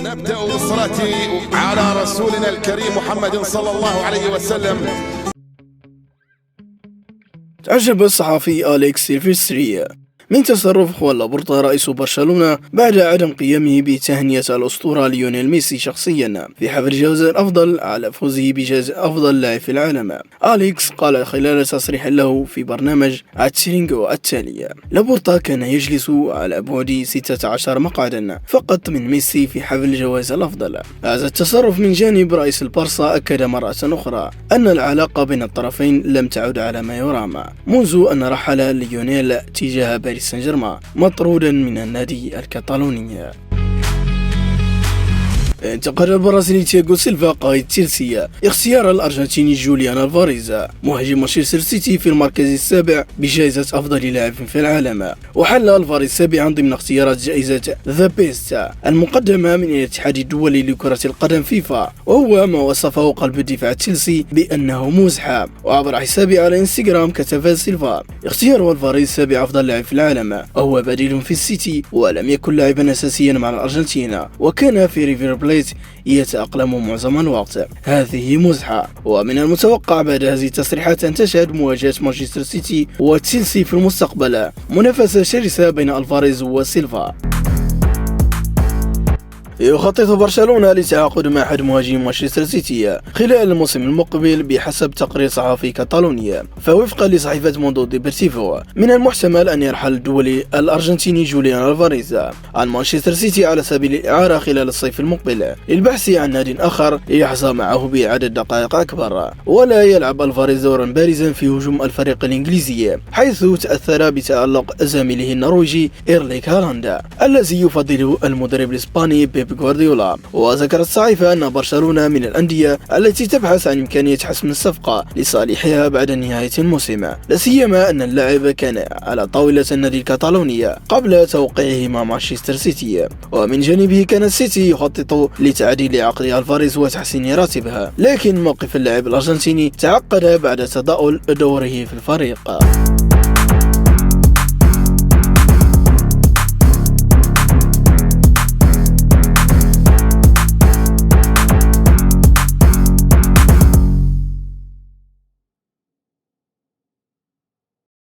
نبدأ بالصلاة على رسولنا الكريم محمد صلى الله عليه وسلم. تعجب الصحفي أليكس سيلفستري من تصرف خوان لابورتا رئيس برشلونة بعد عدم قيامه بتهنئة الأسطورة ليونيل ميسي شخصيا في حفل جائزة الأفضل على فوزه بجائزة أفضل لاعب في العالم. أليكس قال خلال تصريح له في برنامج التيلينغو التالي: لابورتا كان يجلس على بعد 16 مقعدا فقط من ميسي في حفل جوائز الأفضل. هذا التصرف من جانب رئيس البارسا أكد مرة أخرى أن العلاقة بين الطرفين لم تعد على ما يرام منذ أن رحل ليونيل تجاه باريس سان جيرمان مطرودا من النادي الكتالوني. انتقد البرازيلي تياغو سيلفا قائد تشيلسي اختيار الأرجنتيني جوليان ألفاريز مهاجم مانشستر سيتي في المركز السابع بجائزة أفضل لاعب في العالم. وحل ألفاريز سابعا ضمن اختيارات جائزة ذا بيست المقدمة من الاتحاد الدولي لكرة القدم فيفا، وهو ما وصفه قلب دفاع تشيلسي بأنه مزحة. وعبر حسابه على انستغرام كتب سيلفا: اختيار ألفاريز سابع أفضل لاعب في العالم، وهو بديل في السيتي ولم يكن لاعبا أساسيا مع الأرجنتين، وكان في ريفير بليت يتأقلم معظم الوقت. هذه مزحة. ومن المتوقع بعد هذه التصريحات أن تشهد مواجهة مانشستر سيتي وتشيلسي في المستقبل منافسة شرسة بين ألفاريز وسيلفا. يخطط برشلونة للتعاقد مع أحد مهاجمي مانشستر سيتي خلال الموسم المقبل بحسب تقرير صحفي كتالوني. فوفقا لصحيفة موندو ديبرتيفو من المحتمل أن يرحل الدولي الأرجنتيني جوليان ألفاريز عن مانشستر سيتي على سبيل الإعارة خلال الصيف المقبل للبحث عن ناد آخر يحظى معه بعدد دقائق أكبر. ولا يلعب ألفاريز دورا بارزا في هجوم الفريق الإنجليزي، حيث تأثر بتألق زميله النرويجي إيرليك هالاند الذي يفضله المدرب الإسباني بيب غوارديولا. وذكرت الصحيفة أن برشلونة من الأندية التي تبحث عن إمكانية حسم الصفقة لصالحها بعد نهاية الموسم، لا سيما أن اللاعب كان على طاولة النادي الكتالوني قبل توقيعه مع مانشستر سيتي. ومن جانبه كان السيتي يخطط لتعديل عقد ألفاريز وتحسين راتبها، لكن موقف اللاعب الأرجنتيني تعقد بعد تضاؤل دوره في الفريق.